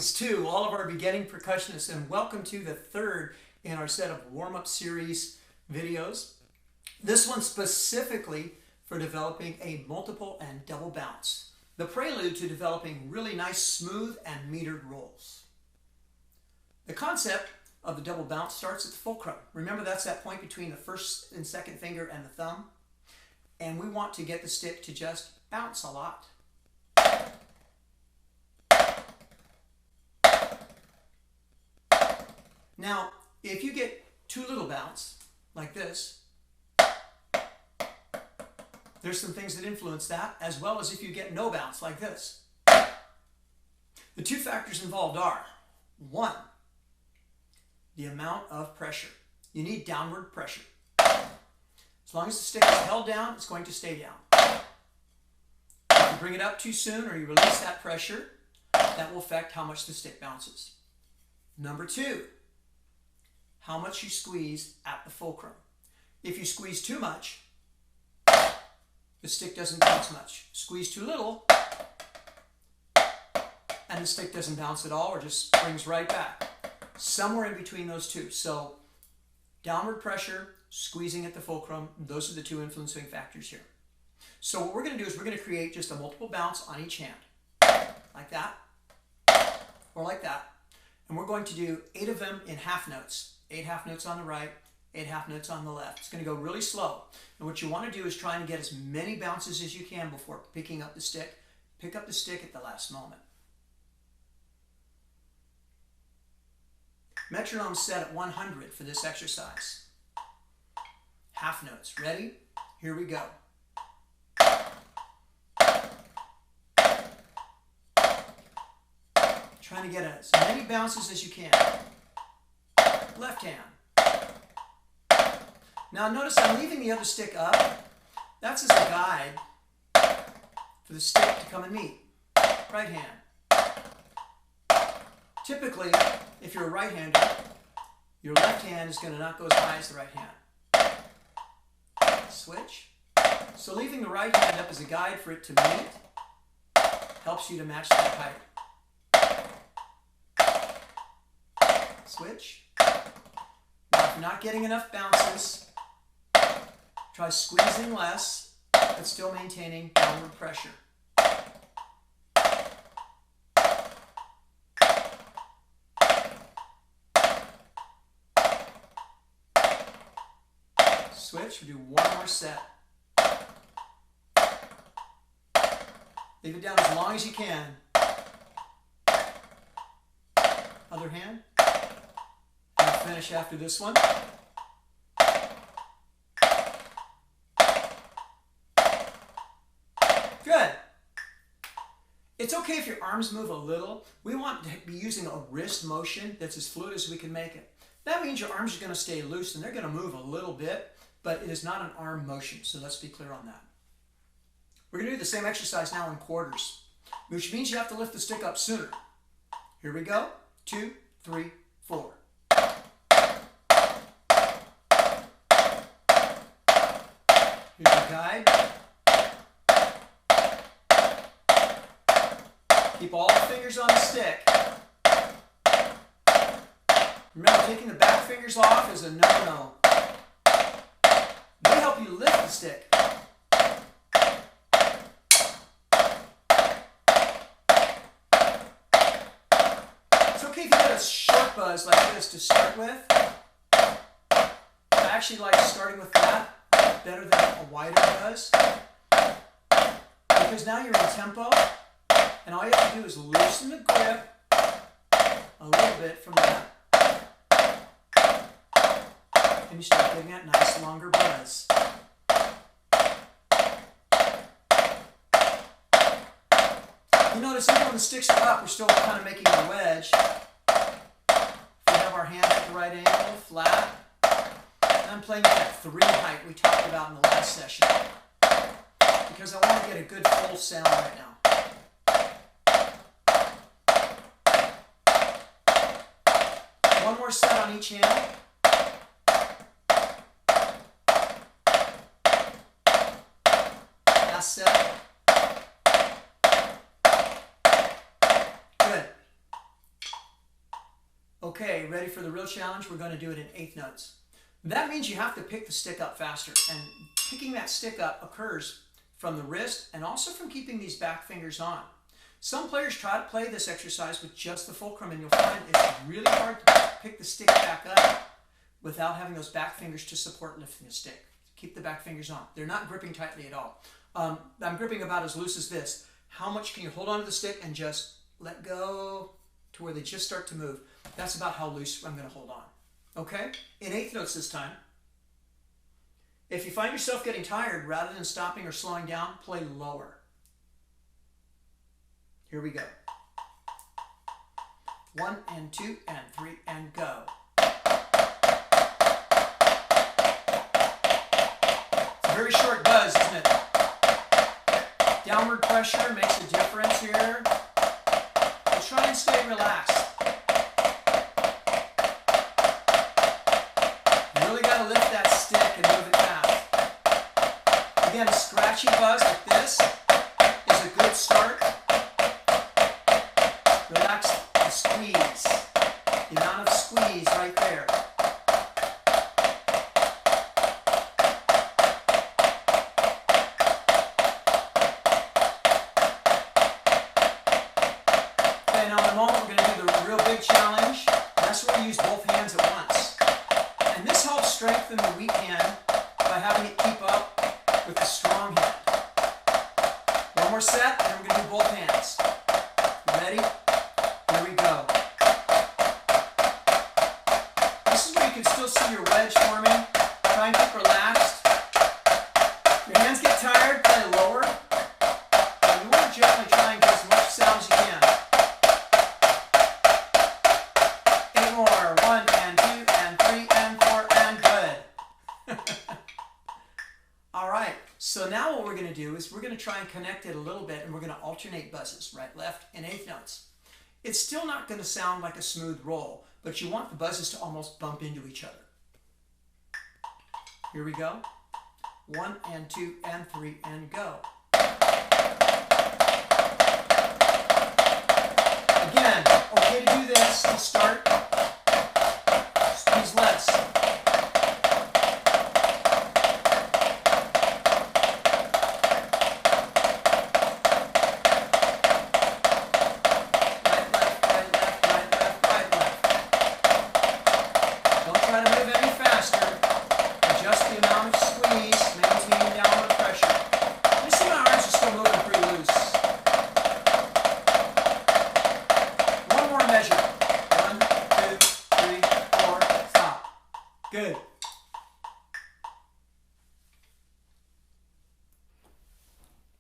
Greetings to all of our beginning percussionists, and welcome to the third in our set of warm-up series videos. This one specifically for developing a multiple and double bounce, the prelude to developing really nice smooth and metered rolls. The concept of the double bounce starts at the fulcrum. Remember, that's that point between the first and second finger and the thumb, and we want to get the stick to just bounce a lot. Now, if you get too little bounce, like this, there's some things that influence that, as well as if you get no bounce, like this. The two factors involved are, one, the amount of pressure. You need downward pressure. As long as the stick is held down, it's going to stay down. If you bring it up too soon or you release that pressure, that will affect how much the stick bounces. Number two, how much you squeeze at the fulcrum. If you squeeze too much, the stick doesn't bounce much. Squeeze too little, and the stick doesn't bounce at all or just springs right back. Somewhere in between those two. So downward pressure, squeezing at the fulcrum, those are the two influencing factors here. So what we're going to do is we're going to create just a multiple bounce on each hand. Like that, or like that. And we're going to do 8 of them in half notes. 8 half notes on the right, 8 half notes on the left. It's going to go really slow. And what you want to do is try and get as many bounces as you can before picking up the stick. Pick up the stick at the last moment. Metronome set at 100 for this exercise. Half notes. Ready? Here we go. Trying to get as many bounces as you can. Left hand. Now notice I'm leaving the other stick up. That's as a guide for the stick to come and meet. Right hand. Typically, if you're a right-hander, your left hand is going to not go as high as the right hand. Switch. So leaving the right hand up as a guide for it to meet helps you to match that height. Switch. Now, if you're not getting enough bounces, try squeezing less, but still maintaining downward pressure. Switch, we'll do one more set. Leave it down as long as you can. Other hand. And finish after this one. Good. It's okay if your arms move a little. We want to be using a wrist motion that's as fluid as we can make it. That means your arms are going to stay loose and they're going to move a little bit, but it is not an arm motion, so let's be clear on that. We're going to do the same exercise now in quarters, which means you have to lift the stick up sooner. Here we go. 2, 3, 4. Here's your guide. Keep all the fingers on the stick. Remember, taking the back fingers off is a no-no. They help you lift the stick. It's okay if you get a short buzz like this to start with. I actually like starting with that better than a wider buzz, because now you're in tempo, and all you have to do is loosen the grip a little bit from that, and you start getting that nice longer buzz. You notice even when the sticks are up, we're still kind of making a wedge. If we have our hands at the right angle, flat. I'm playing with that 3 height we talked about in the last session, because I want to get a good full sound right now. One more set on each hand. Last set. Good. Okay, ready for the real challenge? We're going to do it in eighth notes. That means you have to pick the stick up faster, and picking that stick up occurs from the wrist and also from keeping these back fingers on. Some players try to play this exercise with just the fulcrum, and you'll find it's really hard to pick the stick back up without having those back fingers to support lifting the stick. Keep the back fingers on. They're not gripping tightly at all. I'm gripping about as loose as this. How much can you hold on to the stick and just let go to where they just start to move? That's about how loose I'm going to hold on. Okay? In eighth notes this time. If you find yourself getting tired, rather than stopping or slowing down, play lower. Here we go. 1 and 2 and 3 and go. It's a very short buzz, isn't it? Downward pressure makes a difference here. But try and stay relaxed. You really got to lift that stick and move it fast. Again, a scratchy buzz like this is a good start. Relax and squeeze. The amount of squeeze right there. Okay, now in a moment we're going to do the real big challenge. That's where we use both hands at once. And this helps strengthen the weak hand by having it keep up with the strong hand. One more set, and then we're going to do both hands. Ready? Here we go. This is where you can still see your wedge forming. Try and keep relaxed. Your hands get tired, play lower. And you want to gently try and get as much sound as you can. 8 more. 1 and 2 and 3 and 4 and good. All right. So now what we're going to do is we're going to try and connect it a little bit, and we're going to alternate buzzes, right, left, in eighth notes. It's still not going to sound like a smooth roll, but you want the buzzes to almost bump into each other. Here we go. 1 and 2 and 3 and go. Again, okay to do this to start. Squeeze less. Good.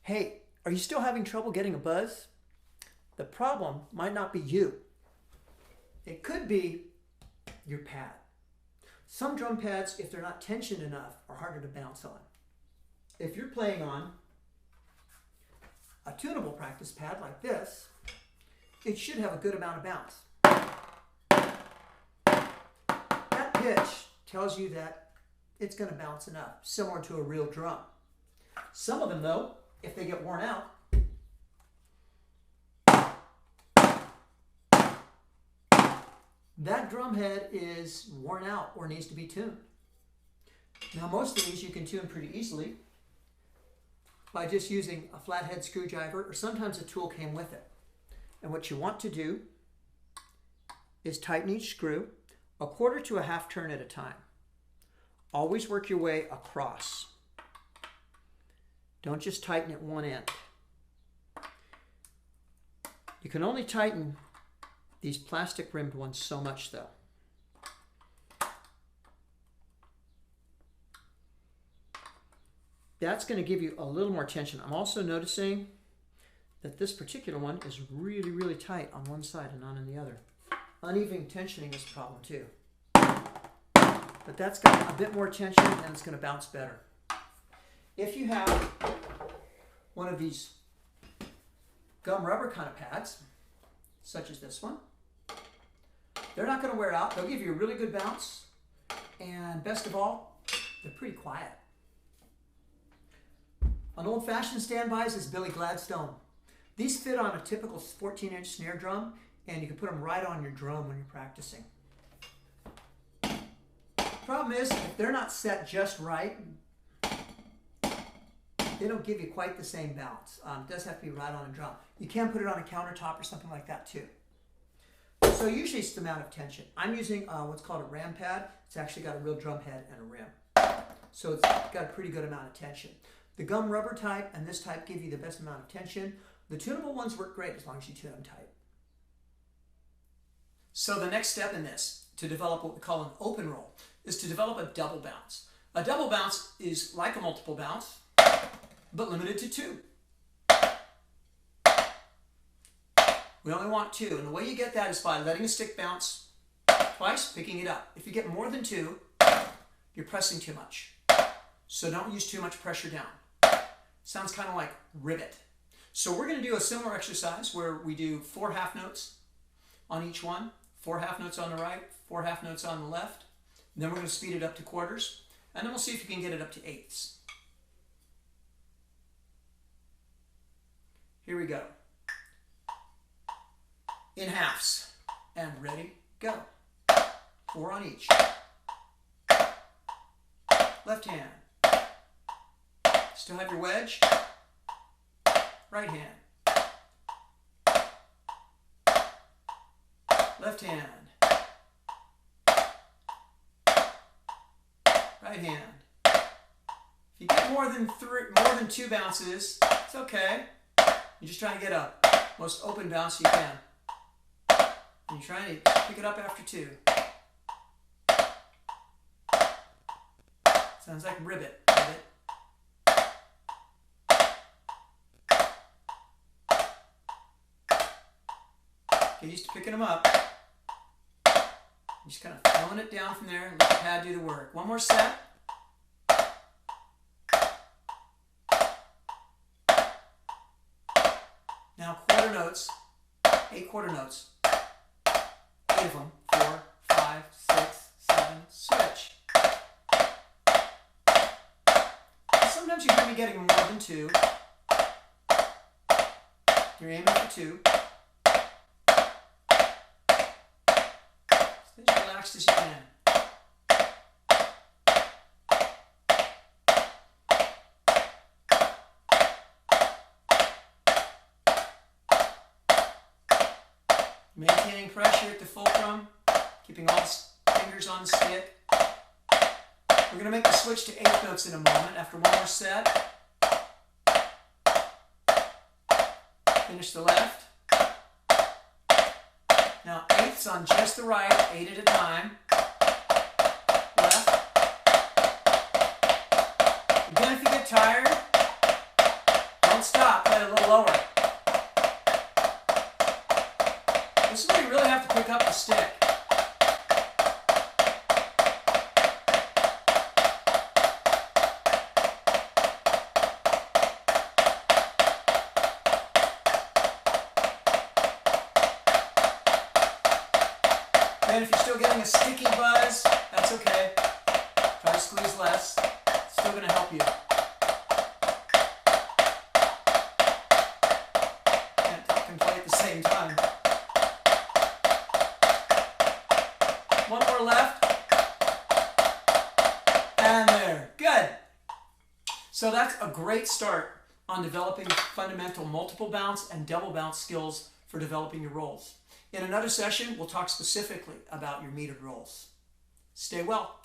Hey, are you still having trouble getting a buzz? The problem might not be you. It could be your pad. Some drum pads, if they're not tensioned enough, are harder to bounce on. If you're playing on a tunable practice pad like this, it should have a good amount of bounce. That pitch tells you that it's going to bounce enough, similar to a real drum. Some of them, though, if they get worn out, that drum head is worn out or needs to be tuned. Now, most of these you can tune pretty easily by just using a flathead screwdriver, or sometimes a tool came with it. And what you want to do is tighten each screw a quarter to a half turn at a time. Always work your way across. Don't just tighten at one end. You can only tighten these plastic rimmed ones so much though. That's going to give you a little more tension. I'm also noticing that this particular one is really, really tight on one side and not on the other. Uneven tensioning is a problem too. But that's got a bit more tension and it's going to bounce better. If you have one of these gum rubber kind of pads, such as this one, they're not going to wear out. They'll give you a really good bounce, and best of all, they're pretty quiet. On old-fashioned standbys is Billy Gladstone. These fit on a typical 14-inch snare drum, and you can put them right on your drum when you're practicing. Problem is, if they're not set just right, they don't give you quite the same bounce. It does have to be right on a drum. You can put it on a countertop or something like that too. So usually it's the amount of tension. I'm using what's called a ram pad. It's actually got a real drum head and a rim. So it's got a pretty good amount of tension. The gum rubber type and this type give you the best amount of tension. The tunable ones work great as long as you tune them tight. So the next step in this, to develop what we call an open roll, is to develop a double bounce. A double bounce is like a multiple bounce, but limited to 2. We only want 2, and the way you get that is by letting a stick bounce twice, picking it up. If you get more than 2, you're pressing too much. So don't use too much pressure down. Sounds kind of like rivet. So we're going to do a similar exercise where we do 4 half notes on each one, 4 half notes on the right, 4 half notes on the left. And then we're going to speed it up to quarters, and then we'll see if you can get it up to eighths. Here we go. In halves. And ready, go. 4 on each. Left hand. Still have your wedge. Right hand. Left hand. Right hand. If you get more than 2 bounces, it's okay. You're just trying to get a most open bounce you can. And you're trying to pick it up after 2. Sounds like rivet. Get used to picking them up. You're just kind of throwing it down from there and let the pad do the work. One more set. Now quarter notes, 8 quarter notes. 8 of them, 4, 5, 6, 7, switch. Sometimes you hear me getting more than 2. You're aiming for 2. Stay as relaxed as you can. Maintaining pressure at the fulcrum, keeping all the fingers on the stick. We're going to make the switch to 8th notes in a moment after one more set. Finish the left. Now 8ths on just the right, 8 at a time. Left. Again, if you get tired, don't stop, play it a little lower. This is where you really have to pick up the stick. And if you're still getting a sticky buzz, that's okay. Try to squeeze less. It's still going to help you. Can't talk and play at the same time. One more left. And there. Good. So that's a great start on developing fundamental multiple bounce and double bounce skills for developing your rolls. In another session, we'll talk specifically about your metered rolls. Stay well.